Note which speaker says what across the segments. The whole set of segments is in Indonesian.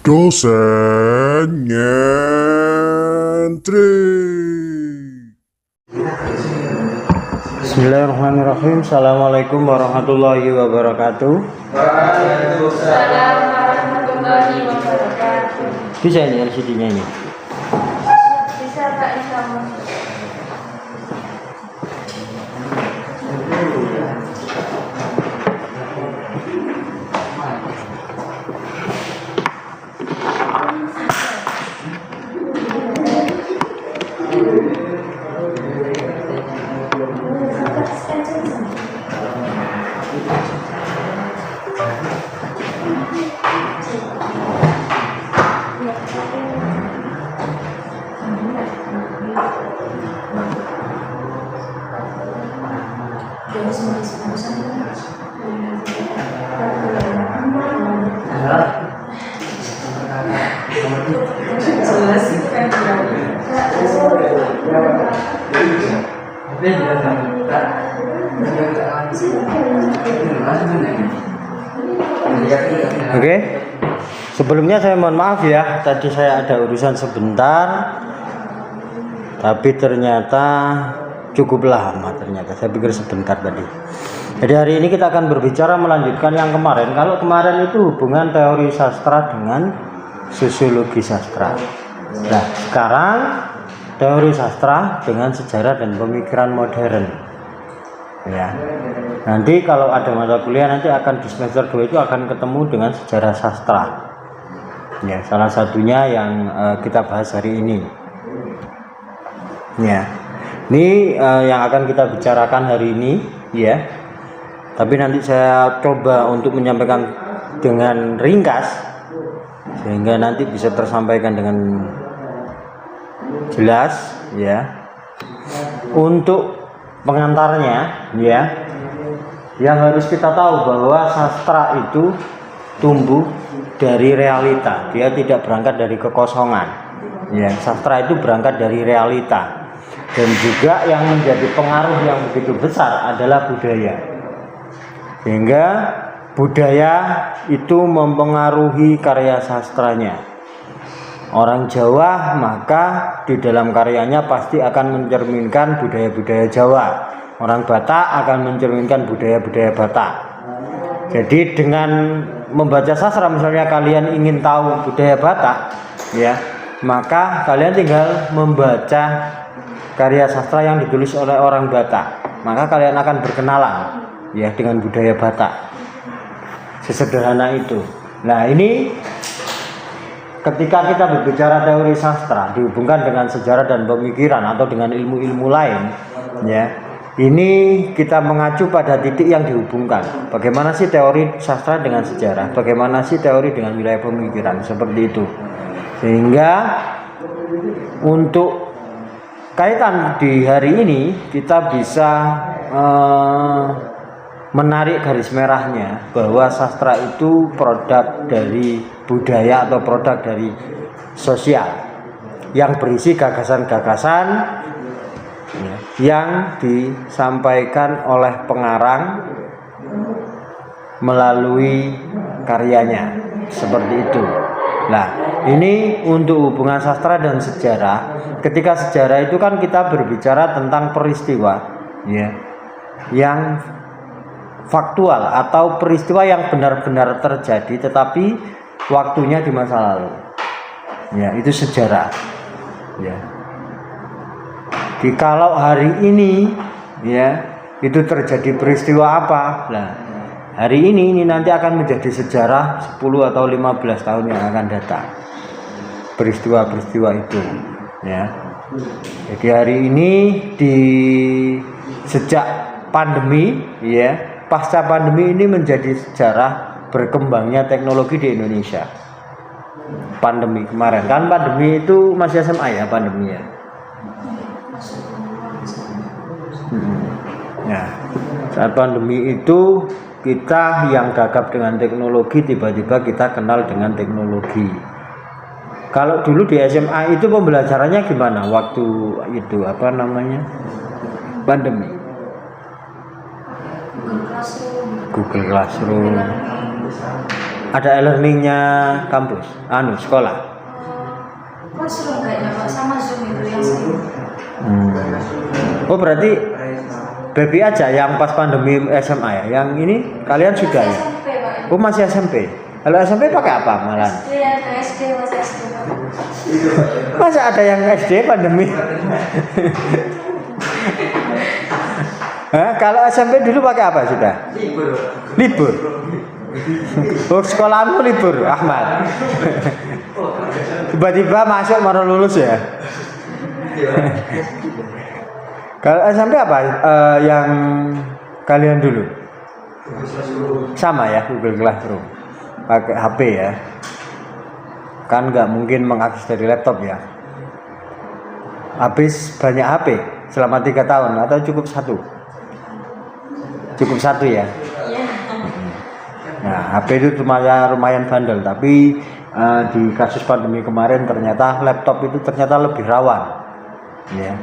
Speaker 1: Dosen nyentrik.
Speaker 2: Bismillahirrahmanirrahim. Assalamualaikum warahmatullahi wabarakatuh.
Speaker 3: Waalaikumsalam warahmatullahi wabarakatuh.
Speaker 2: Bisa ini LCD-nya ini.
Speaker 3: Bisa Pak, insyaallah.
Speaker 2: Oke. Sebelumnya saya mohon maaf ya, tadi saya ada urusan sebentar, tapi ternyata cukup lama ternyata. Saya pikir sebentar tadi. Jadi hari ini kita akan berbicara melanjutkan yang kemarin. Kalau kemarin itu hubungan teori sastra dengan sosiologi sastra. Nah, sekarang teori sastra dengan sejarah dan pemikiran modern. Ya. Nanti kalau ada mata kuliah nanti akan di semester 2 itu akan ketemu dengan sejarah sastra. Ya, salah satunya yang kita bahas hari ini. Ya. Ini yang akan kita bicarakan hari ini, ya. Tapi nanti saya coba untuk menyampaikan dengan ringkas sehingga nanti bisa tersampaikan dengan jelas, ya. Untuk pengantarnya, ya, yang harus kita tahu bahwa sastra itu tumbuh dari realita. Dia tidak berangkat dari kekosongan, ya. Sastra itu berangkat dari realita, dan juga yang menjadi pengaruh yang begitu besar adalah budaya, sehingga budaya itu mempengaruhi karya sastranya. Orang Jawa maka di dalam karyanya pasti akan mencerminkan budaya-budaya Jawa. Orang Batak akan mencerminkan budaya-budaya Batak. Jadi dengan membaca sastra, misalnya kalian ingin tahu budaya Batak, ya, maka kalian tinggal membaca karya sastra yang ditulis oleh orang Batak, maka kalian akan berkenalan, ya, dengan budaya Batak. Sesederhana itu. Nah, ini ketika kita berbicara teori sastra dihubungkan dengan sejarah dan pemikiran atau dengan ilmu-ilmu lain, ya, ini kita mengacu pada titik yang dihubungkan. Bagaimana sih teori sastra dengan sejarah? Bagaimana sih teori dengan wilayah pemikiran? Seperti itu. Sehingga untuk kaitan di hari ini kita bisa menarik garis merahnya bahwa sastra itu produk dari budaya atau produk dari sosial yang berisi gagasan-gagasan, ya, yang disampaikan oleh pengarang melalui karyanya, seperti itu. Nah, ini untuk hubungan sastra dan sejarah. Ketika sejarah itu kan kita berbicara tentang peristiwa, ya, yang faktual atau peristiwa yang benar-benar terjadi tetapi waktunya di masa lalu. Ya, itu sejarah. Ya. Kalau hari ini, ya, itu terjadi peristiwa apa? Nah, hari ini nanti akan menjadi sejarah 10 atau 15 tahun yang akan datang. Peristiwa-peristiwa itu, ya. Jadi hari ini sejak pandemi, ya, pasca pandemi ini menjadi sejarah berkembangnya teknologi di Indonesia. Pandemi kemarin kan, pandemi itu masih SMA ya, pandemi ya. Nah, saat pandemi itu kita yang gagap dengan teknologi tiba-tiba kita kenal dengan teknologi. Kalau dulu di SMA itu pembelajarannya gimana waktu itu pandemi?
Speaker 3: Google Classroom.
Speaker 2: Google Classroom. Ada e-learningnya kampus, sekolah.
Speaker 3: Kok seru kayaknya Pak, sama Zoom itu yang sering.
Speaker 2: Oh berarti baby aja yang pas pandemi SMA ya? Yang ini kalian sudah ya?
Speaker 3: SMP Pak.
Speaker 2: Oh masih SMP. Kalau SMP pakai apa malah?
Speaker 3: SD ada SD, masih SD Pak.
Speaker 2: Masa ada yang SD pandemi? Kalau SMP dulu pakai apa sudah? Libur. Oh sekolahmu libur, Ahmad. Tiba-tiba masuk baru lulus ya. Kalau SMP apa yang kalian dulu? Sama ya, Google Classroom. Pakai HP ya. Kan nggak mungkin mengakses dari laptop ya. Habis banyak HP selama 3 tahun atau cukup satu? Cukup satu ya. Nah, HP itu lumayan bandel, tapi di kasus pandemi kemarin ternyata laptop itu ternyata lebih rawan, ya.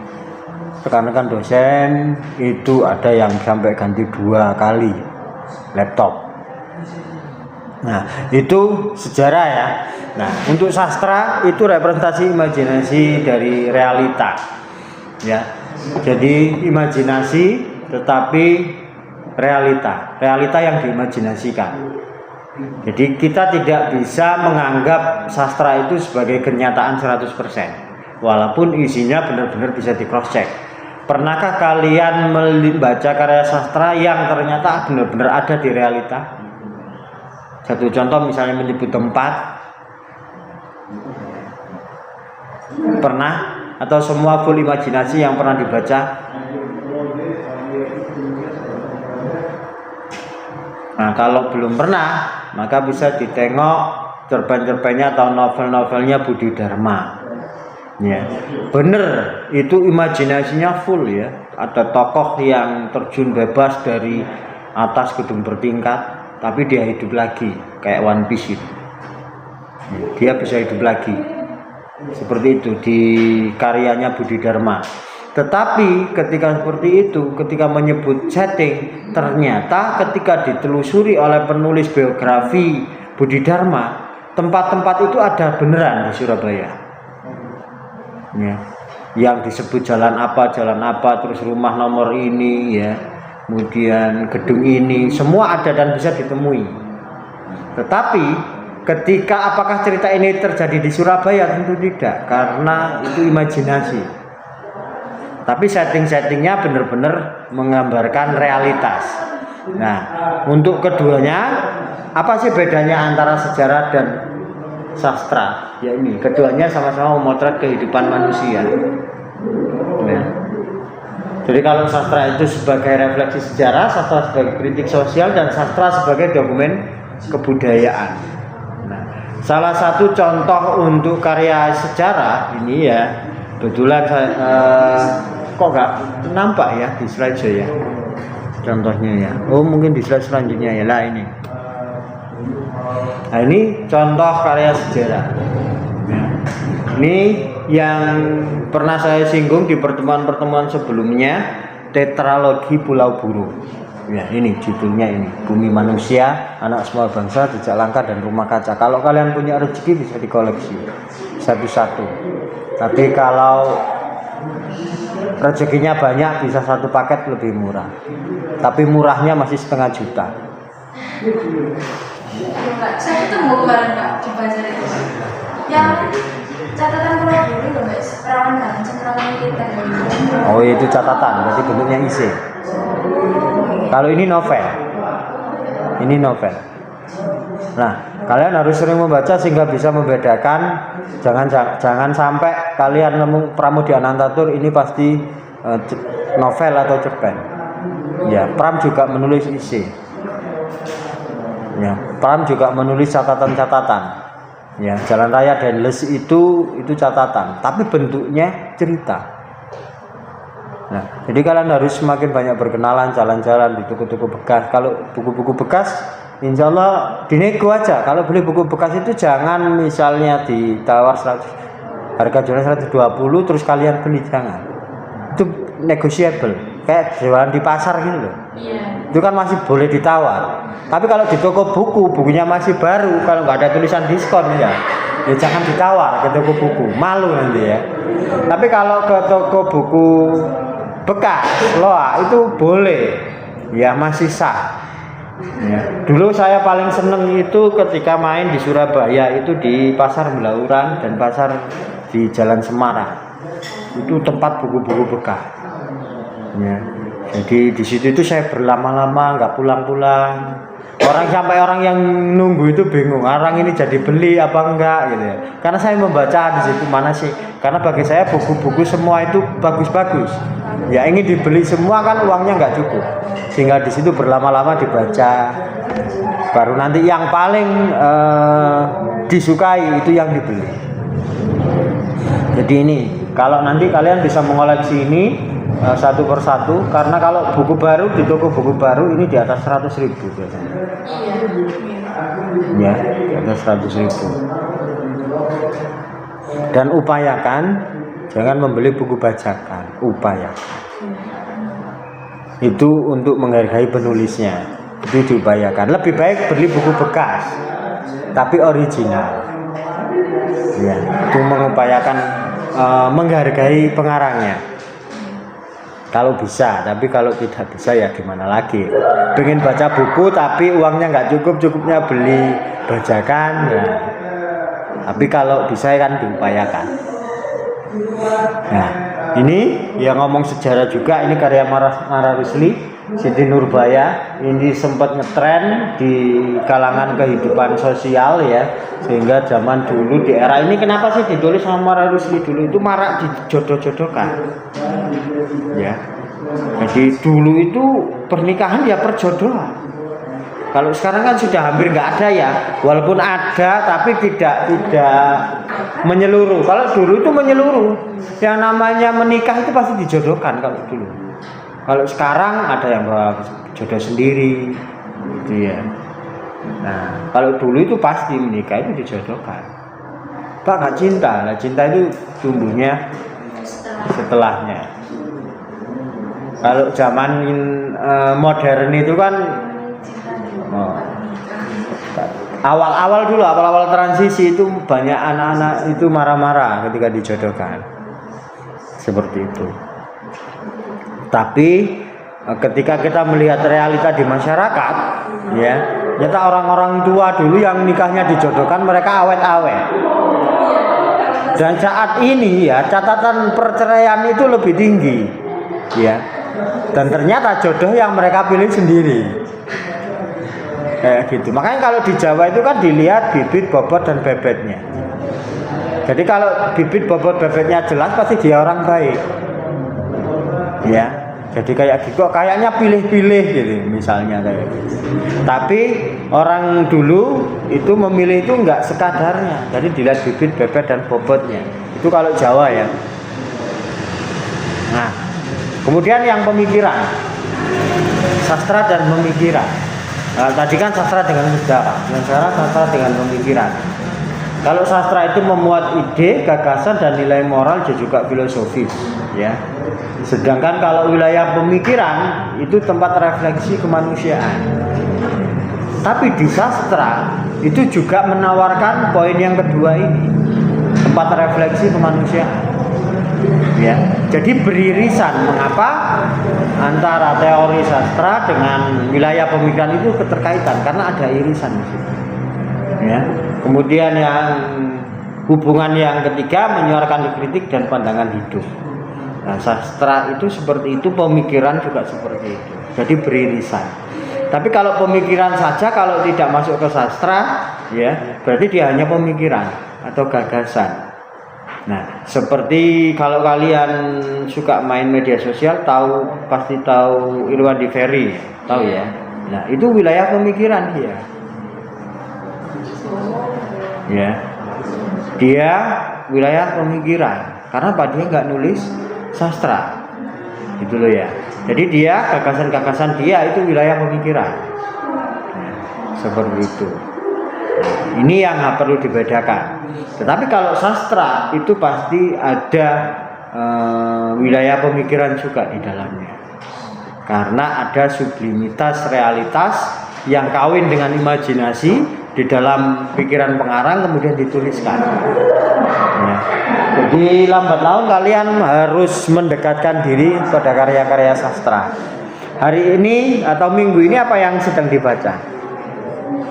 Speaker 2: Karena kan dosen itu ada yang sampai ganti 2 kali laptop. Nah, itu sejarah ya. Nah, untuk sastra itu representasi imajinasi dari realita, ya. Jadi imajinasi tetapi realita yang diimajinasikan. Jadi kita tidak bisa menganggap sastra itu sebagai kenyataan 100%, walaupun isinya benar-benar bisa di cross check. Pernahkah kalian membaca karya sastra yang ternyata benar-benar ada di realita? Satu contoh misalnya menyebut tempat. Pernah? Atau semua full imajinasi yang pernah dibaca? Nah, kalau belum pernah, maka bisa ditengok cerpen-cerpennya atau novel-novelnya Budi Dharma. Ya, bener, itu imajinasinya full ya. Ada tokoh yang terjun bebas dari atas gedung bertingkat, tapi dia hidup lagi, kayak One Piece itu. Dia bisa hidup lagi. Seperti itu di karyanya Budi Dharma. Tetapi ketika seperti itu, ketika menyebut setting, ternyata ketika ditelusuri oleh penulis biografi Budi Dharma, tempat-tempat itu ada beneran di Surabaya. Ya. Yang disebut jalan apa, terus rumah nomor ini, ya, kemudian gedung ini, semua ada dan bisa ditemui. Tetapi ketika apakah cerita ini terjadi di Surabaya? Tentu tidak, karena itu imajinasi. Tapi setting-settingnya benar-benar menggambarkan realitas. Nah, untuk keduanya, apa sih bedanya antara sejarah dan sastra? Ya ini, keduanya sama-sama memotret kehidupan manusia. Nah, jadi kalau sastra itu sebagai refleksi sejarah, sastra sebagai kritik sosial, dan sastra sebagai dokumen kebudayaan. Nah, salah satu contoh untuk karya sejarah ini ya, kebetulan saya kok nggak nampak ya di slide saya contohnya ya. Oh mungkin di slide selanjutnya ya lah ini. Nah ini contoh karya sejarah. Ya. Ini yang pernah saya singgung di pertemuan-pertemuan sebelumnya, tetralogi Pulau Burung. Ya ini judulnya ini, Bumi Manusia, Anak Semua Bangsa, Jejak Langkah dan Rumah Kaca. Kalau kalian punya rezeki bisa dikoleksi satu-satu. Tapi kalau rezekinya banyak bisa satu paket lebih murah. Tapi murahnya masih 500.000.
Speaker 3: Saya ketemu kemarin Pak di bazar itu. Yang catatan Pulau Buru loh guys, perawan banget centralan kita.
Speaker 2: Oh itu catatan, berarti bentuknya isi. Kalau ini novel. Ini novel. Nah, kalian harus sering membaca sehingga bisa membedakan. Jangan sampai kalian nemu Pramudia Anantatur ini pasti novel atau cerpen. Ya, Pram juga menulis isi. Ya, Pram juga menulis catatan-catatan. Ya, Jalan Raya Dendles itu catatan, tapi bentuknya cerita. Nah, jadi kalian harus semakin banyak berkenalan, jalan-jalan di toko-toko bekas. Kalau buku-buku bekas, insya Allah dinego aja. Kalau beli buku bekas itu jangan misalnya ditawar 100, harga jualnya 120 terus kalian beli, jangan. Itu negotiable, kayak jualan di pasar gitu loh.
Speaker 3: Iya.
Speaker 2: Itu kan masih boleh ditawar. Tapi kalau di toko buku, bukunya masih baru, kalau nggak ada tulisan diskon ya jangan ditawar ke toko buku, malu nanti ya. Tapi kalau ke toko buku bekas, loa itu boleh, ya masih sah. Ya. Dulu saya paling seneng itu ketika main di Surabaya itu di Pasar Belauran dan pasar di Jalan Semarang. Itu tempat buku-buku bekas. Ya. Jadi di situ itu saya berlama-lama nggak pulang-pulang. Orang yang nunggu itu bingung, orang ini jadi beli apa enggak gitu ya. Karena saya membaca di situ mana sih? Karena bagi saya buku-buku semua itu bagus-bagus. Ya ingin dibeli semua kan uangnya nggak cukup. Sehingga di situ berlama-lama dibaca. Baru nanti yang paling disukai itu yang dibeli. Jadi ini kalau nanti kalian bisa mengoleksi ini satu persatu, karena kalau buku baru di toko buku baru ini di atas 100.000 biasanya.
Speaker 3: Iya.
Speaker 2: Ya, di atas 100.000. Dan upayakan jangan membeli buku bajakan, upayakan. Itu untuk menghargai penulisnya. Itu diupayakan. Lebih baik beli buku bekas tapi original. Ya, itu mengupayakan menghargai pengarangnya. Kalau bisa, tapi kalau tidak bisa ya gimana lagi. Pengen baca buku tapi uangnya nggak cukup, cukupnya beli bajakan ya. Tapi kalau bisa kan diupayakan. Nah, ini yang ngomong sejarah juga, ini karya Mara Rusli, Siti Nurbaya. Ini sempat ngetren di kalangan kehidupan sosial ya, sehingga zaman dulu di era ini kenapa sih ditulis sama Mara Rusli dulu itu marak dijodoh-jodohkan. Ya. Jadi dulu itu pernikahan ya perjodohan. Kalau sekarang kan sudah hampir nggak ada ya, walaupun ada tapi tidak menyeluruh. Kalau dulu itu menyeluruh. Yang namanya menikah itu pasti dijodohkan kalau dulu. Kalau sekarang ada yang bawa jodoh sendiri, gitu ya. Nah, kalau dulu itu pasti menikah itu dijodohkan. Pak nggak cinta, nah cinta itu tumbuhnya setelahnya. Kalau zaman modern itu kan awal-awal transisi itu banyak anak-anak itu marah-marah ketika dijodohkan. Seperti itu. Tapi ketika kita melihat realita di masyarakat, ya, ternyata orang-orang tua dulu yang nikahnya dijodohkan mereka awet-awet. Dan saat ini ya catatan perceraian itu lebih tinggi, ya. Dan ternyata jodoh yang mereka pilih sendiri. Kayak gitu. Makanya kalau di Jawa itu kan dilihat bibit, bobot dan bebetnya. Jadi kalau bibit, bobot, bebetnya jelas pasti dia orang baik. Ya. Jadi kayak gitu, kayaknya pilih-pilih gitu misalnya kayak gitu. Tapi orang dulu itu memilih itu enggak sekadarnya. Jadi dilihat bibit, bebet dan bobotnya. Itu kalau Jawa ya. Nah, kemudian yang pemikiran, sastra dan pemikiran. Nah, tadi kan sastra dengan sejarah, sekarang sastra dengan pemikiran. Kalau sastra itu memuat ide, gagasan dan nilai moral dan juga filosofis, ya. Sedangkan kalau wilayah pemikiran itu tempat refleksi kemanusiaan. Tapi di sastra itu juga menawarkan poin yang kedua ini, tempat refleksi kemanusiaan. Ya, jadi beririsan. Mengapa antara teori sastra dengan wilayah pemikiran itu keterkaitan? Karena ada irisan di situ. Ya. Kemudian yang hubungan yang ketiga menyuarakan kritik dan pandangan hidup. Nah, sastra itu seperti itu, pemikiran juga seperti itu. Jadi beririsan. Tapi kalau pemikiran saja kalau tidak masuk ke sastra, ya berarti dia hanya pemikiran atau gagasan. Nah, seperti kalau kalian suka main media sosial, pasti tahu Irwan Ferry, tahu ya. Nah, itu wilayah pemikiran dia. Ya, dia wilayah pemikiran. Karena apa? Dia nggak nulis sastra, gitu loh ya. Jadi dia gagasan-gagasan dia itu wilayah pemikiran. Nah, seperti itu. Ini yang perlu dibedakan. Tetapi kalau sastra itu pasti ada wilayah pemikiran juga di dalamnya. karena ada sublimitas realitas yang kawin dengan imajinasi di dalam pikiran pengarang kemudian dituliskan. Ya. Jadi lambat laun kalian harus mendekatkan diri pada karya-karya sastra. Hari ini atau minggu ini apa yang sedang dibaca?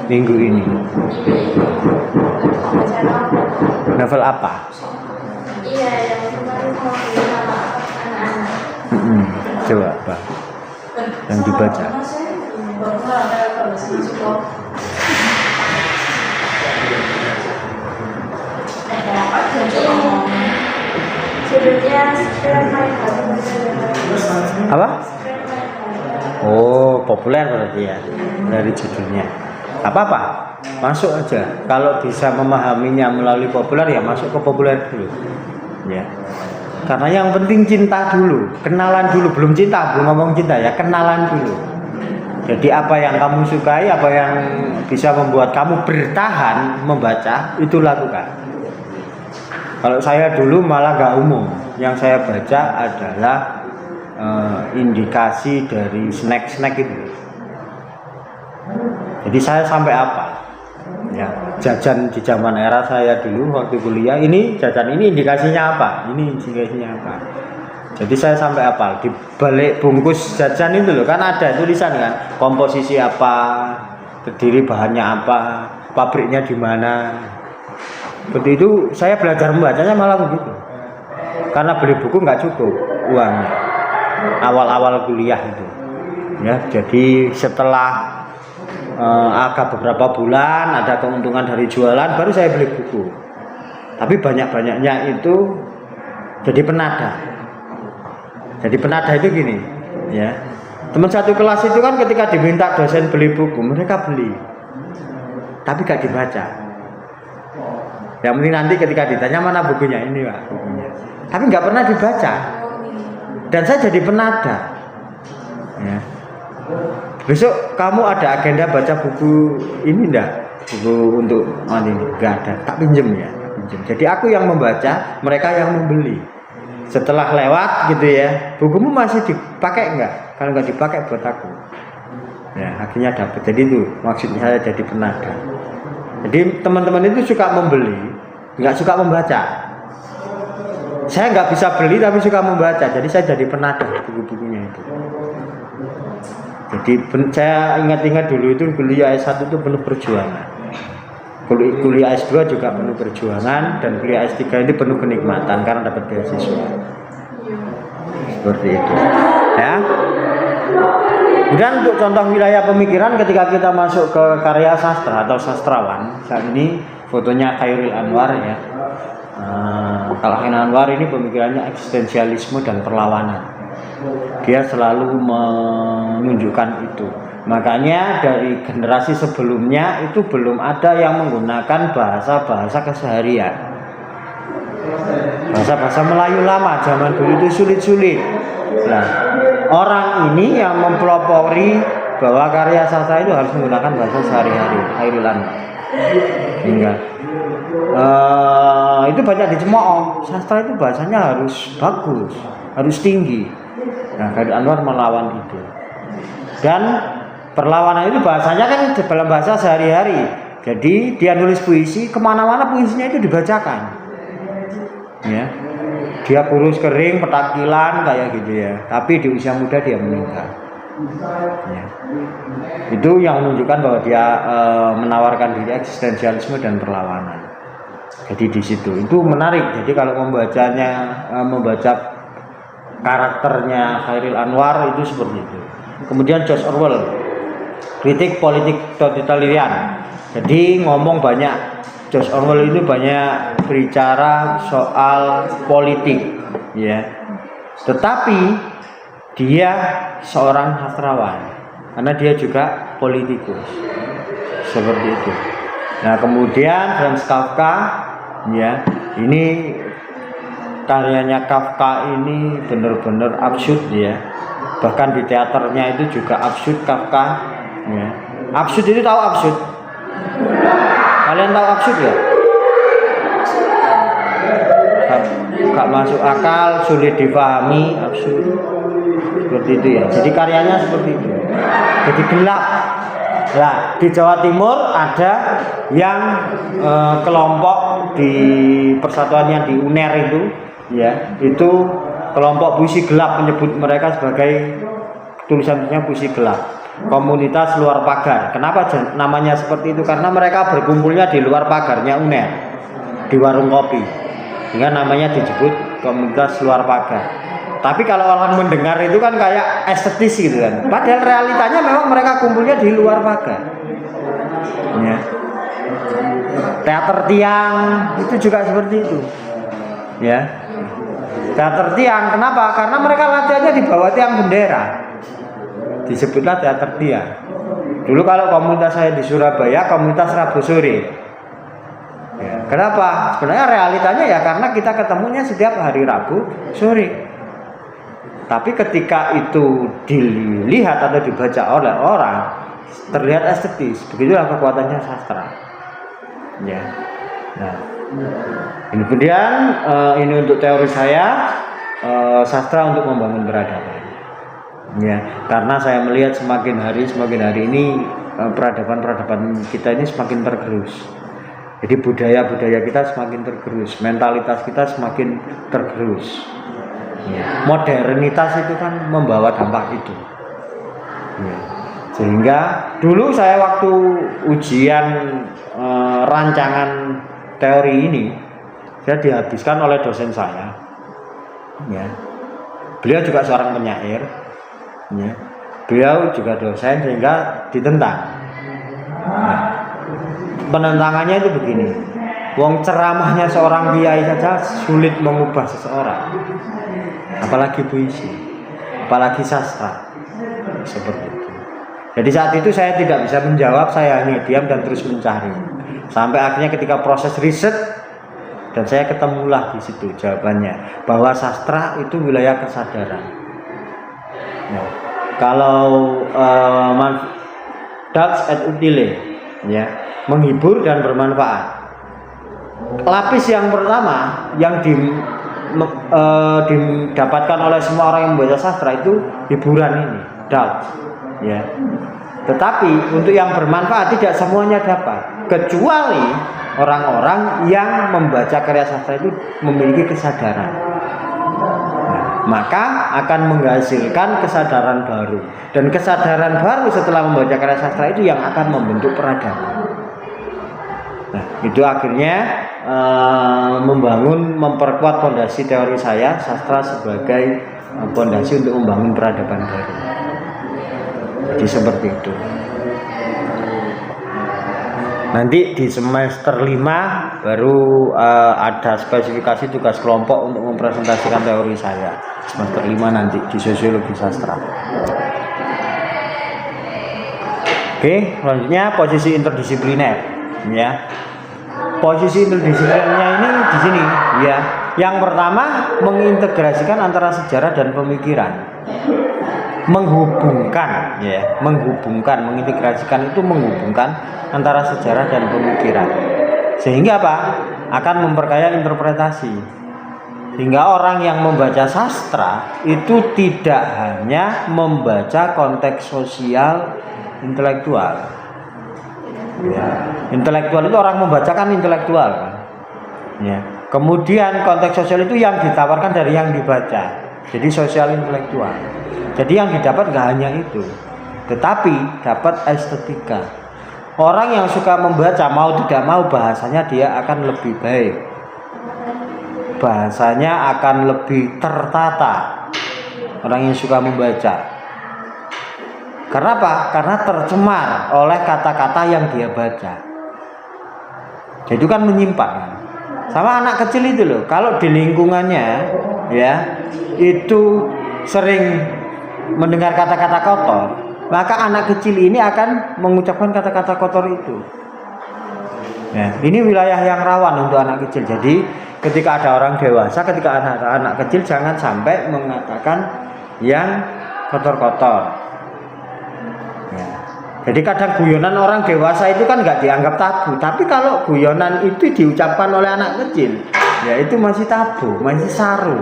Speaker 2: Minggu ini novel apa?
Speaker 3: Iya, yang kemarin mau sama anak-anak.
Speaker 2: Coba apa yang dibaca?
Speaker 3: Judulnya Secret My Heart.
Speaker 2: Apa? Oh, populer berarti ya dari judulnya. Apa-apa, masuk aja. Kalau bisa memahaminya melalui populer ya masuk ke populer dulu. Ya. Karena yang penting cinta dulu, kenalan dulu, belum cinta, belum ngomong cinta ya, kenalan dulu. Jadi apa yang kamu sukai, apa yang bisa membuat kamu bertahan membaca, itu lakukan. Kalau saya dulu malah gak umum, yang saya baca adalah indikasi dari snack-snack itu. Jadi saya sampai apa? Ya, jajan di zaman era saya dulu waktu kuliah, ini jajan ini indikasinya apa? Ini indikasinya apa? Jadi saya sampai apa? Di balik bungkus jajan itu loh, kan ada tulisan kan, komposisi apa, terdiri bahannya apa, pabriknya di mana. Seperti itu saya belajar membacanya malah begitu. Karena beli buku nggak cukup uangnya. Awal-awal kuliah itu. Ya, jadi setelah agak beberapa bulan ada keuntungan dari jualan baru saya beli buku. Tapi banyak-banyaknya itu jadi penada. Jadi penada itu gini, ya. Teman satu kelas itu kan ketika diminta dosen beli buku, mereka beli. Tapi gak dibaca. Yang penting nanti ketika ditanya mana bukunya, ini Pak bukunya. Tapi nggak pernah dibaca. Dan saya jadi penada. Ya. Besok kamu ada agenda baca buku ini enggak? Buku untuk ini enggak ada, tak pinjem ya, pinjem. Jadi aku yang membaca, mereka yang membeli. Setelah lewat gitu ya, bukumu masih dipakai enggak? Kalau enggak dipakai buat aku. Ya, akhirnya dapat. Jadi itu maksudnya saya jadi penada. Jadi teman-teman itu suka membeli, enggak suka membaca. Saya enggak bisa beli tapi suka membaca. Jadi saya jadi penada buku-bukunya itu. Jadi saya ingat-ingat dulu itu kuliah S1 itu penuh perjuangan. Kuliah S2 juga penuh perjuangan dan kuliah S3 ini penuh kenikmatan karena dapat beasiswa. Seperti itu. Ya. Dan untuk contoh wilayah pemikiran ketika kita masuk ke karya sastra atau sastrawan, saat ini fotonya Khairil Anwar ya. Kalau Khairil Anwar ini pemikirannya eksistensialisme dan perlawanan. Dia selalu menunjukkan itu. Makanya dari generasi sebelumnya itu belum ada yang menggunakan bahasa-bahasa keseharian. Bahasa-bahasa Melayu lama zaman dulu itu sulit-sulit. Nah, orang ini yang mempelopori bahwa karya sastra itu harus menggunakan bahasa sehari-hari. Khairil Anwar. Hingga itu banyak dicemooh. Sastra itu bahasanya harus bagus, harus tinggi. Nah, Khairil Anwar melawan itu. Dan perlawanan itu bahasanya kan dalam bahasa sehari-hari. Jadi dia nulis puisi, kemana-mana puisinya itu dibacakan. Ya, dia kurus kering, petakilan kayak gitu ya. Tapi di usia muda dia meninggal. Ya. Itu yang menunjukkan bahwa dia menawarkan diri eksistensialisme dan perlawanan. Jadi di situ itu menarik. Jadi kalau membacanya, membaca karakternya Khairil Anwar itu seperti itu. Kemudian George Orwell, kritik politik totalitarian. Jadi ngomong banyak. George Orwell itu banyak berbicara soal politik, ya. Tetapi dia seorang sastrawan, karena dia juga politikus, seperti itu. Nah kemudian Franz Kafka, ya, ini karyanya Kafka ini benar-benar absurd ya. Bahkan di teaternya itu juga absurd Kafka, ya. Absurd itu tahu absurd? Kalian tahu absurd ya? Gak masuk akal, sulit dipahami, absurd. seperti itu ya. Jadi karyanya seperti itu. Jadi gelap. Nah, di Jawa Timur ada yang kelompok di persatuannya di UNER itu, ya, itu kelompok puisi gelap, menyebut mereka sebagai tulisannya puisi gelap. Komunitas luar pagar. Kenapa namanya seperti itu? Karena mereka berkumpulnya di luar pagarnya UNER, di warung kopi, sehingga namanya disebut komunitas luar pagar. Tapi kalau orang mendengar itu kan kayak estetis gitu kan. Padahal realitanya memang mereka kumpulnya di luar pagar. Ya. Teater tiang itu juga seperti itu. Ya. Teater tiang, kenapa? Karena mereka latihannya di bawah tiang bendera. Disebutlah teater tiang. Dulu kalau komunitas saya di Surabaya, komunitas Rabu Sore. Ya. Kenapa? Sebenarnya realitanya ya karena kita ketemunya setiap hari Rabu sore. Tapi ketika itu dilihat atau dibaca oleh orang, terlihat estetis. Begitulah kekuatannya sastra. Ya. Nah, ini kemudian ini untuk teori saya, sastra untuk membangun peradaban. Ya, karena saya melihat semakin hari ini peradaban kita ini semakin tergerus. Jadi budaya kita semakin tergerus, mentalitas kita semakin tergerus. Ya. Modernitas itu kan membawa dampak itu. Ya. Sehingga dulu saya waktu ujian rancangan teori ini, saya dihabiskan oleh dosen saya. Ya. Beliau juga seorang penyair. Ya. Beliau juga dosen sehingga ditentang. Ya. Penentangannya itu begini. Wong ceramahnya seorang kiai saja sulit mengubah seseorang. Apalagi puisi, apalagi sastra, seperti itu. Jadi saat itu saya tidak bisa menjawab, saya hanya diam dan terus mencari. Sampai akhirnya ketika proses riset dan saya ketemulah di situ jawabannya bahwa sastra itu wilayah kesadaran. Nah, kalau dux et utile, ya, menghibur dan bermanfaat. Lapis yang pertama yang didapatkan oleh semua orang yang membaca sastra itu hiburan ini, dux, ya. Tetapi untuk yang bermanfaat tidak semuanya dapat, kecuali orang-orang yang membaca karya sastra itu memiliki kesadaran. Nah, maka akan menghasilkan kesadaran baru, dan kesadaran baru setelah membaca karya sastra itu yang akan membentuk peradaban. Nah, itu akhirnya memperkuat fondasi teori saya, sastra sebagai fondasi untuk membangun peradaban baru. Jadi seperti itu. Nanti di semester 5 baru ada spesifikasi tugas kelompok untuk mempresentasikan teori saya. Semester 5 nanti di sosiologi sastra. Oke, selanjutnya posisi interdisipliner, ya. Posisi interdisiplinnya ini di sini, ya. Yang pertama mengintegrasikan antara sejarah dan pemikiran. Menghubungkan, ya, mengintegrasikan itu menghubungkan antara sejarah dan pemikiran. Sehingga apa? Akan memperkaya interpretasi. Sehingga orang yang membaca sastra itu tidak hanya membaca konteks sosial intelektual. Ya, intelektual itu orang membacakan intelektual, kan? Ya. Kemudian konteks sosial itu yang ditawarkan dari yang dibaca. Jadi sosial intelektual. Jadi yang didapat nggak hanya itu, tetapi dapat estetika. Orang yang suka membaca mau tidak mau bahasanya dia akan lebih baik. Bahasanya akan lebih tertata. Orang yang suka membaca. Karena apa? Karena tercemar oleh kata-kata yang dia baca. Jadi kan menyimpan. Sama anak kecil itu loh. Kalau di lingkungannya, ya, itu sering mendengar kata-kata kotor, maka anak kecil ini akan mengucapkan kata-kata kotor itu. Ya, ini wilayah yang rawan untuk anak kecil. Jadi ketika ada orang dewasa, ketika ada anak kecil jangan sampai mengatakan yang kotor-kotor. Ya. Jadi kadang guyonan orang dewasa itu kan nggak dianggap tabu, tapi kalau guyonan itu diucapkan oleh anak kecil, ya itu masih tabu, masih saru,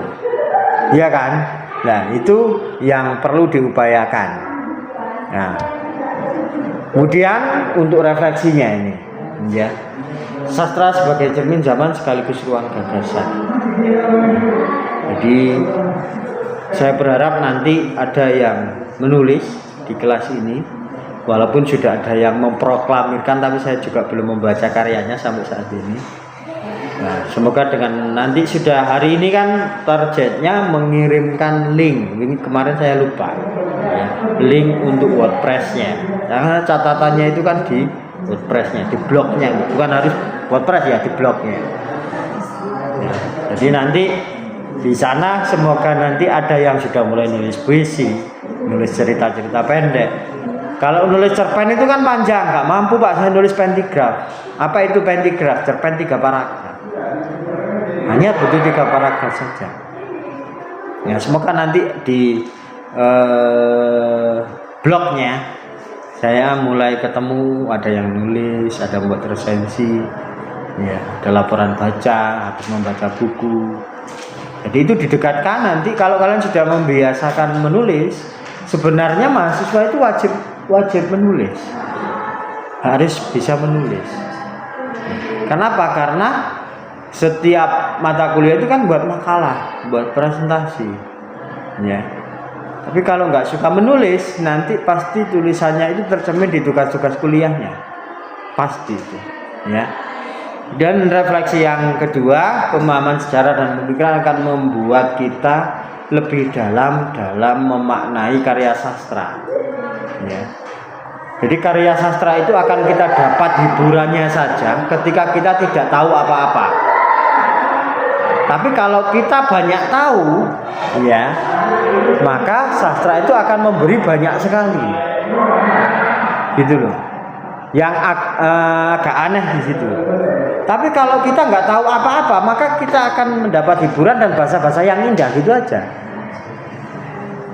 Speaker 2: ya kan? Nah, itu yang perlu diupayakan. Nah, kemudian untuk refleksinya ini, ya, sastra sebagai cermin zaman sekaligus ruang gagasan. Jadi saya berharap nanti ada yang menulis di kelas ini, walaupun sudah ada yang memproklamirkan, tapi saya juga belum membaca karyanya sampai saat ini. Nah, semoga dengan nanti sudah hari ini kan targetnya mengirimkan link. Ini kemarin saya lupa, ya, link untuk WordPress-nya. Karena catatannya itu kan di WordPress-nya, di blognya, bukan harus WordPress ya, di blognya. Ya, jadi nanti di sana semoga nanti ada yang sudah mulai nulis puisi, nulis cerita-cerita pendek. Kalau nulis cerpen itu kan panjang, nggak mampu Pak saya nulis pentigraf. Apa itu pentigraf? Cerpen 3 paragraf. Hanya butuh 3 paragraf saja. Ya, semoga nanti di blognya saya mulai ketemu ada yang nulis, ada membuat resensi, ya, ada laporan baca, habis membaca buku. Jadi itu didekatkan nanti kalau kalian sudah membiasakan menulis, sebenarnya mahasiswa itu wajib menulis, harus bisa menulis. Kenapa? Karena setiap mata kuliah itu kan buat makalah, buat presentasi, ya. Tapi kalau nggak suka menulis, nanti pasti tulisannya itu tercermin di tugas-tugas kuliahnya, pasti itu, ya. Dan refleksi yang kedua, pemahaman sejarah dan pemikiran akan membuat kita lebih dalam memaknai karya sastra, ya. Jadi karya sastra itu akan kita dapat hiburannya saja ketika kita tidak tahu apa-apa. Tapi kalau kita banyak tahu, ya, maka sastra itu akan memberi banyak sekali, gitu loh. Yang agak aneh di situ. Tapi kalau kita nggak tahu apa-apa, maka kita akan mendapat hiburan dan bahasa-bahasa yang indah, gitu aja.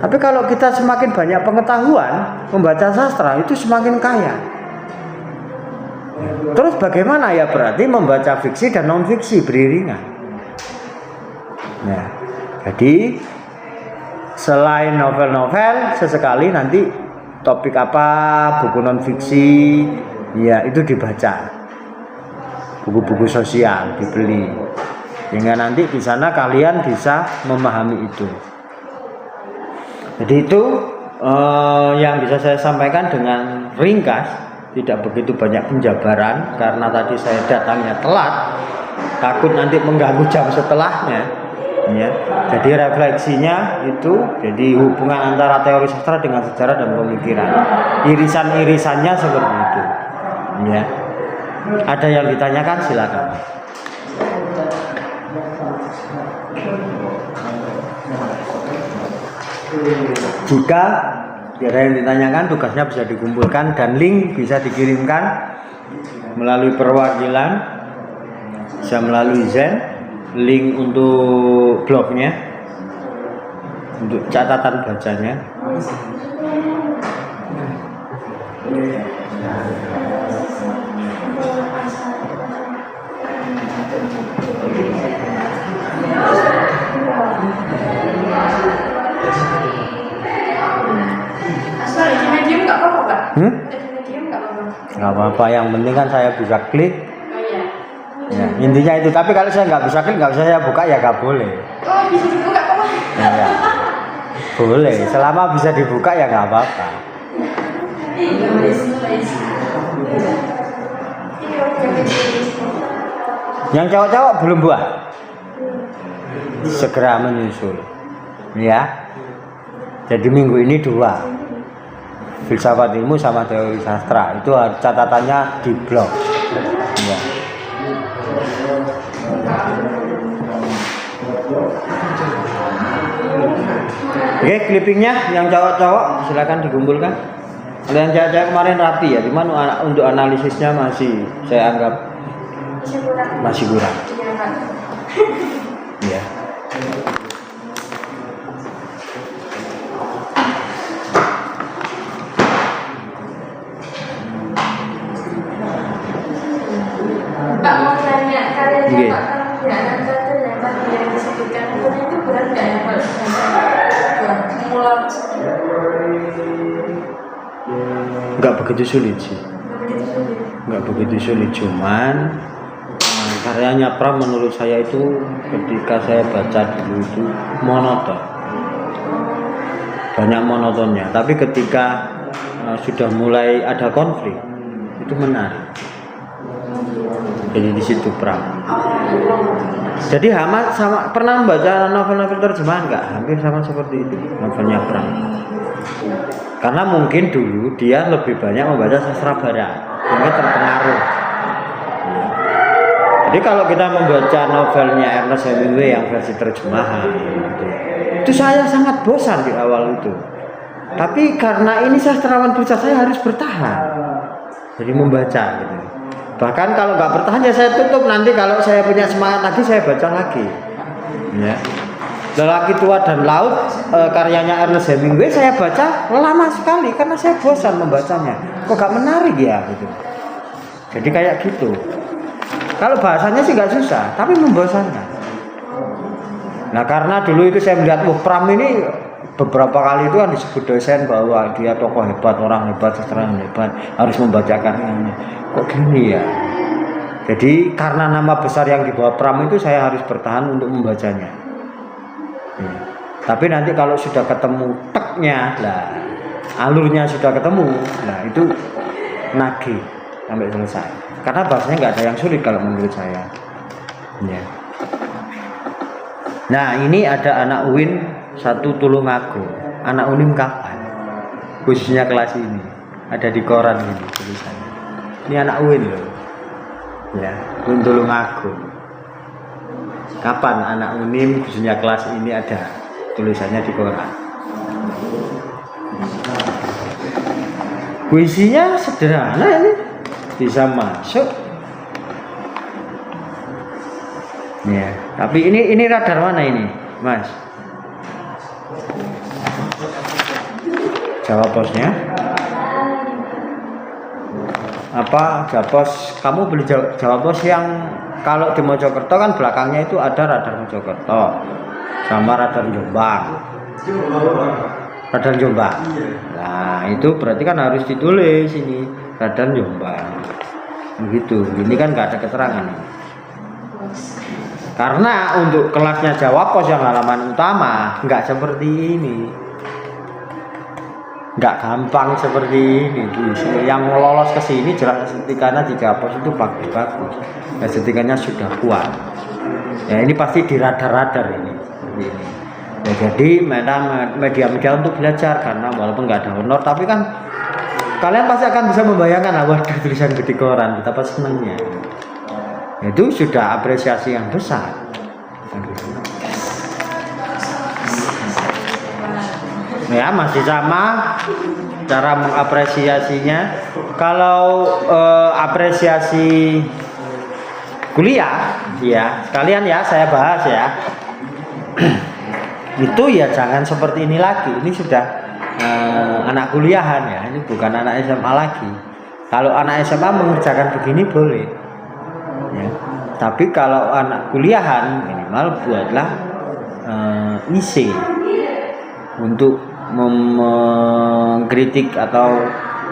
Speaker 2: Tapi kalau kita semakin banyak pengetahuan, membaca sastra itu semakin kaya. Terus bagaimana ya? Berarti membaca fiksi dan non fiksi beriringan. Nah, jadi selain novel-novel, sesekali nanti topik apa, buku non fiksi, ya itu dibaca. Buku-buku sosial dibeli, sehingga nanti di sana kalian bisa memahami itu. Jadi itu yang bisa saya sampaikan dengan ringkas, tidak begitu banyak penjabaran karena tadi saya datangnya telat, takut nanti mengganggu jam setelahnya, ya. Jadi refleksinya itu jadi hubungan antara teori sastra dengan sejarah dan pemikiran, irisan-irisannya seperti itu, ya. Ada yang ditanyakan silakan. Jika ada yang ditanyakan, tugasnya bisa dikumpulkan dan link bisa dikirimkan melalui perwakilan, bisa melalui Zen, link untuk blognya, untuk catatan bacanya.
Speaker 3: Medium nggak apa-apa, Pak?
Speaker 2: Medium nggak apa-apa. Nggak apa-apa, yang penting kan saya bisa klik. Ya, intinya itu. Tapi kalau saya nggak bisa klik, nggak bisa saya buka, ya nggak boleh.
Speaker 3: Oh, bisa dibuka kok, Pak?
Speaker 2: Ya, boleh, selama bisa dibuka ya nggak apa-apa. Yang cowok-cowok belum buat, segera menyusul, ya. Jadi minggu ini 2, filsafat ilmu sama teori sastra, itu catatannya di blog, ya. Oke, clippingnya yang cowok-cowok silakan dikumpulkan. Kalau yang cewek-cewek kemarin rapi ya, cuman untuk analisisnya masih saya anggap masih kurang. Ya.
Speaker 3: Pak mau tanya, karyanya Pak yang disebutkan itu berat nggak ya Pak? awal maksudnya?
Speaker 2: Nggak begitu sulit sih,
Speaker 3: Begitu sulit.
Speaker 2: nggak begitu sulit, cuman karyanya Pram menurut saya itu ketika saya baca dulu itu monoton, banyak monotonnya. Tapi ketika sudah mulai ada konflik itu menarik. Jadi di situ Pram. Jadi sama pernah membaca novel-novel terjemahan nggak? Hampir sama seperti itu novelnya Pram. Karena mungkin dulu dia lebih banyak membaca sastra barat, mungkin terpengaruh. Jadi kalau kita membaca novelnya Ernest Hemingway yang versi terjemahan, itu saya sangat bosan di awal itu. Tapi karena ini sastrawan pusat, saya harus bertahan. Jadi membaca gitu. Bahkan kalau nggak bertahan ya saya tutup, nanti kalau saya punya semangat lagi saya baca lagi. Ya. Lelaki Tua dan Laut karyanya Ernest Hemingway saya baca lama sekali karena saya bosan membacanya. Kok gak menarik ya gitu. Jadi kayak gitu. Kalau bahasanya sih nggak susah, tapi membosankan. Nah karena dulu itu saya melihat Pram ini beberapa kali itu kan disebut dosen bahwa dia tokoh hebat, orang hebat, sastrawan hebat, harus membacakan ini. Kok gini ya? Jadi karena nama besar yang dibawa Pram itu saya harus bertahan untuk membacanya. Tapi nanti kalau sudah ketemu teknya lah, alurnya sudah ketemu, nah itu nagih sampai selesai. Karena bahasanya nggak ada yang sulit kalau menurut saya. Ya. Nah ini ada anak UIN 1 Tulungagung, anak UNIM kapan? Khususnya kelas ini ada di koran ini tulisannya. Ini anak UIN loh, ya UIN Tulungagung. Kapan anak UNIM khususnya kelas ini ada tulisannya di koran? Puisinya sederhana ini, bisa masuk. Ya, tapi ini radar mana ini, Mas? Jawa Posnya? Apa Jawa Pos? Kamu beli Jawa Pos yang kalau di Mojokerto kan belakangnya itu ada radar Mojokerto sama radar Jombang. Radar Jombang. Nah, itu berarti kan harus ditulis ini radar Jombang. Begitu. Ini kan nggak ada keterangan. Karena untuk kelasnya Jawa Pos yang halaman utama nggak seperti ini. Nggak gampang seperti ini. Yang lolos ke sini jelas estetikanya di Jawa Pos itu bagus-bagus. Estetikanya sudah kuat. Ya ini pasti di radar-radar ini. Ya, jadi media-media untuk belajar karena walaupun nggak ada honor, tapi kan kalian pasti akan bisa membayangkan waduh tulisan di koran betapa senangnya. Itu sudah apresiasi yang besar. Ya masih sama cara mengapresiasinya. Kalau apresiasi kuliah, ya sekalian ya saya bahas ya. Itu ya jangan seperti ini lagi. Ini sudah anak kuliahan ya. Ini bukan anak SMA lagi. Kalau anak SMA mengerjakan begini boleh. Ya. Tapi kalau anak kuliahan minimal buatlah isi untuk mengkritik atau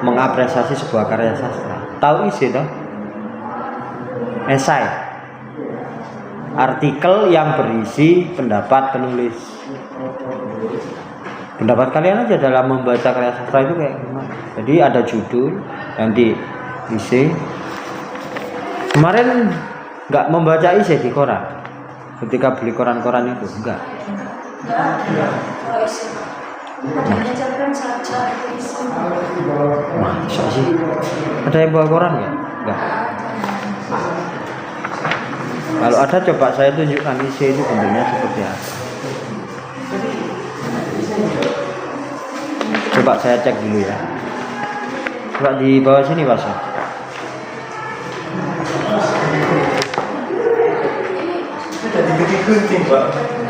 Speaker 2: mengapresiasi sebuah karya sastra. Tahu isi toh? Esai, artikel yang berisi pendapat penulis. Pendapat kalian aja dalam membaca karya sastra itu kayak gimana? Jadi ada judul, nanti isi. Kemarin nggak membaca isi di koran. Ketika beli koran-koran itu enggak. Masa sih? Ada yang bawa koran nggak? Enggak. Kalau ada coba saya tunjukkan isi itu bentuknya seperti apa. Coba saya cek dulu ya. Coba di bawah sini Mas.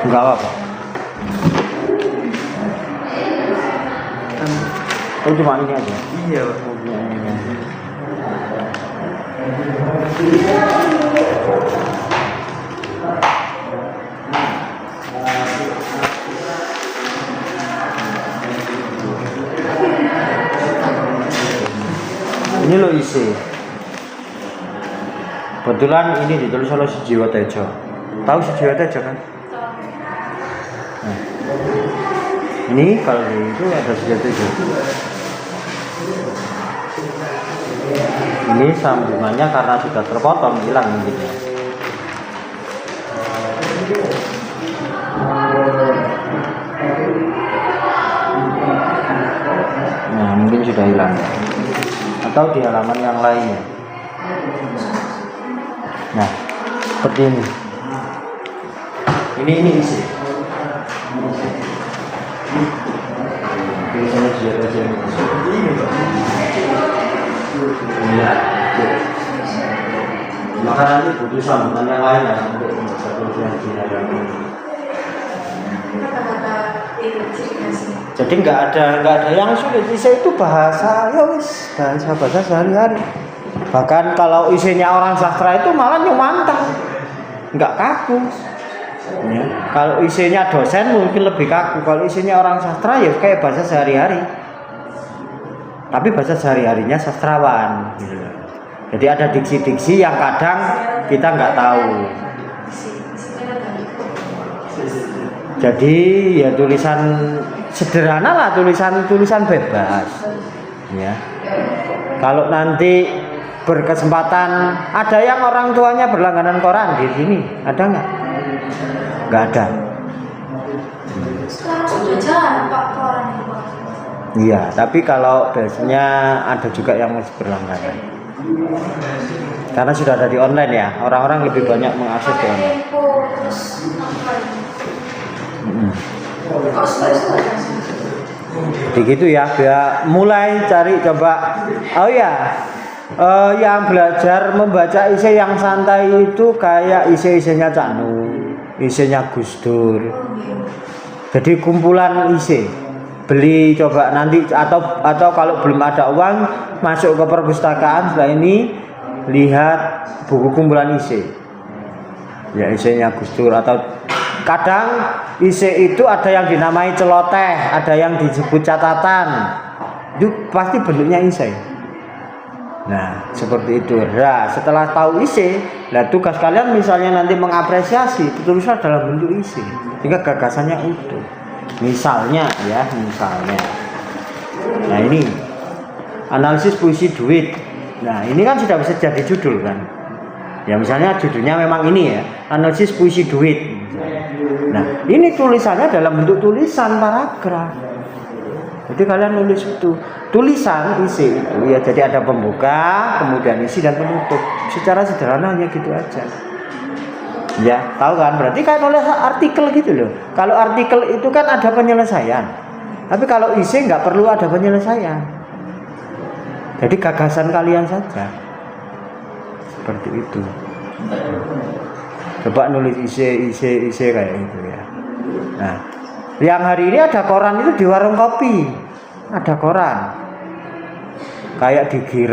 Speaker 2: Enggak apa-apa. Oh cuma ini aja. Iya. Ini lo isi. Kebetulan ini ditulis oleh Sujiwo Tejo. Tahu Sujiwo Tejo kan? Nah, ini kalau itu ada Sujiwo Tejo. Ini sambungannya karena sudah terpotong hilang linknya. Nah, mungkin sudah hilang atau di halaman yang lainnya. Nah, seperti ini. Ini isi. Tulisannya Sujiwo Tejo. Ya, maka nanti butuh sambungan yang lain ya untuk satu yang ini. Jadi nggak ada yang sulit. Isi itu bahasa, ya wis, bahasa sehari-hari. Bahkan kalau isinya orang sastra itu malah nyumantang, nggak kaku. Ya. Kalau isinya dosen mungkin lebih kaku. Kalau isinya orang sastra ya kayak bahasa sehari-hari. Tapi bahasa sehari-harinya sastrawan gitu. Jadi ada diksi-diksi yang kadang kita nggak tahu. Jadi ya tulisan sederhana lah, tulisan bebas ya. Kalau nanti berkesempatan, ada yang orang tuanya berlangganan koran di sini, ada nggak? Nggak ada.
Speaker 3: Sekarang sudah jarang Pak koran itu Pak.
Speaker 2: Iya, tapi kalau biasanya ada juga yang masih berlangganan. Karena sudah ada di online ya, orang-orang lebih banyak mengakses di online. Jadi gitu ya, biar mulai cari coba. Oh ya, yang belajar membaca isi yang santai itu kayak isi-isinya Cak Nun, isinya Gus Dur. Jadi kumpulan isi. Beli coba nanti atau kalau belum ada uang masuk ke perpustakaan, setelah ini lihat buku kumpulan isi. Ya isinya Gus Dur, atau kadang isi itu ada yang dinamai celoteh, ada yang disebut catatan. Itu pasti bentuknya isi. Nah, seperti itu. Nah, setelah tahu isi, nah tugas kalian misalnya nanti mengapresiasi tulisan dalam bentuk isi, sehingga gagasannya utuh. Misalnya ya, misalnya. Nah, ini analisis puisi duit. Nah, ini kan sudah bisa jadi judul kan. Ya, misalnya judulnya memang ini ya, analisis puisi duit. Nah, ini tulisannya dalam bentuk tulisan paragraf. Jadi kalian nulis itu tulisan isi itu ya, jadi ada pembuka, kemudian isi dan penutup. Secara sederhana hanya gitu aja. Ya, tahu kan? Berarti kan oleh artikel gitu loh. Kalau artikel itu kan ada penyelesaian. Tapi kalau isi nggak perlu ada penyelesaian. Jadi gagasan kalian saja. Seperti itu. Coba nulis isi kayak gitu ya. Nah, yang hari ini ada koran itu di warung kopi. Ada koran. Kayak di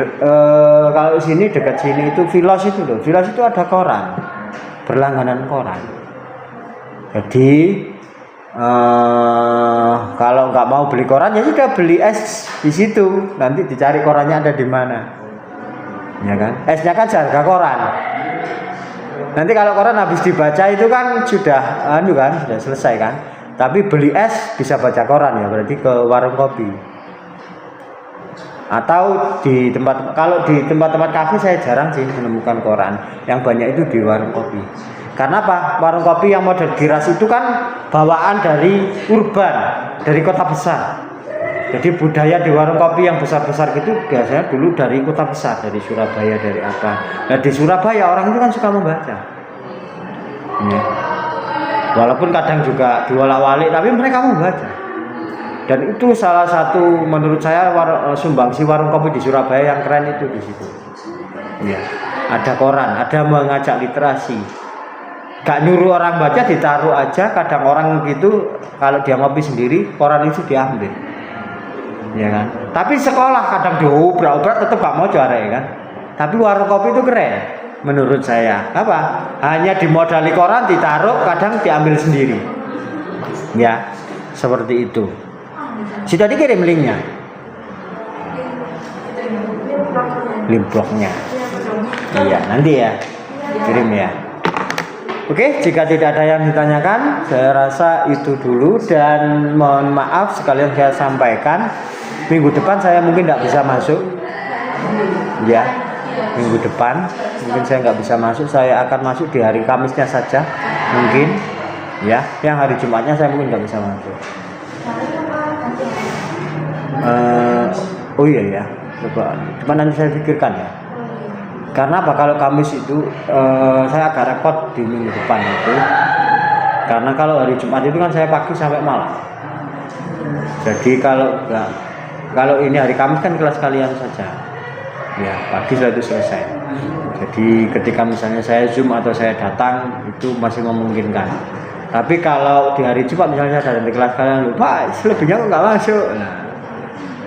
Speaker 2: kalau sini dekat sini itu Vilos itu loh. Vilos itu ada koran. Berlangganan koran. Jadi kalau nggak mau beli koran ya sudah beli es di situ. Nanti dicari korannya ada di mana. Ya kan? Esnya kan harga koran. Nanti kalau koran habis dibaca itu kan sudah sudah selesai kan. Tapi beli es bisa baca koran ya, berarti ke warung kopi. Atau di kalau di tempat-tempat kafe saya jarang sih menemukan koran. Yang banyak itu di warung kopi. Karena apa? Warung kopi yang model giras itu kan bawaan dari urban, dari kota besar. Jadi budaya di warung kopi yang besar-besar gitu biasanya dulu dari kota besar, dari Surabaya, dari apa. Nah, di Surabaya orang itu kan suka membaca. Ya. Walaupun kadang juga diwolak-walik, tapi mereka membaca. Dan itu salah satu menurut saya sumbangsi warung kopi di Surabaya yang keren itu di situ. Ya. Ada koran, ada mengajak literasi. Gak nyuruh orang baca, ditaruh aja. Kadang orang gitu kalau dia ngopi sendiri, koran itu diambil. Ya kan? Tapi sekolah kadang diobrak-obrak tetap gak mau juara ya kan? Tapi warung kopi itu keren menurut saya. Apa? Hanya dimodali koran ditaruh, kadang diambil sendiri. Ya, seperti itu. Sudah dikirim linknya. link blognya.
Speaker 3: Iya, betul.
Speaker 2: Iya, nanti ya kirim ya. Oke, jika tidak ada yang ditanyakan, saya rasa itu dulu dan mohon maaf sekalian saya sampaikan minggu depan saya mungkin tidak bisa masuk. Ya, minggu depan mungkin saya nggak bisa masuk. Saya akan masuk di hari Kamisnya saja mungkin. Ya, yang hari Jumatnya saya mungkin nggak bisa masuk. Oh iya ya, coba. Cuma nanti saya pikirkan ya. Karena apa, kalau Kamis itu saya agak repot di minggu depan itu. Karena kalau hari Jumat itu kan saya pagi sampai malam. Jadi kalau ini hari Kamis kan kelas kalian saja. Ya, pagi sudah itu selesai. Jadi ketika misalnya saya Zoom atau saya datang itu masih memungkinkan. Tapi kalau di hari Jumat misalnya saya datang di kelas kalian, lupa selebihnya kok nggak masuk. Nah,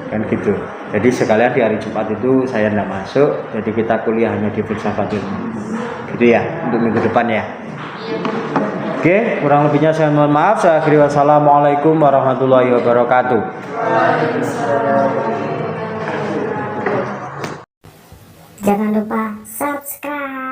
Speaker 2: kan gitu. Jadi sekalian di hari Jumat itu saya tidak masuk, jadi kita kuliah hanya di filsafat ilmu. Gitu ya, untuk minggu depan ya. Oke, kurang lebihnya saya mohon maaf. Saya akhiri wassalamualaikum warahmatullahi wabarakatuh.
Speaker 1: Jangan lupa subscribe.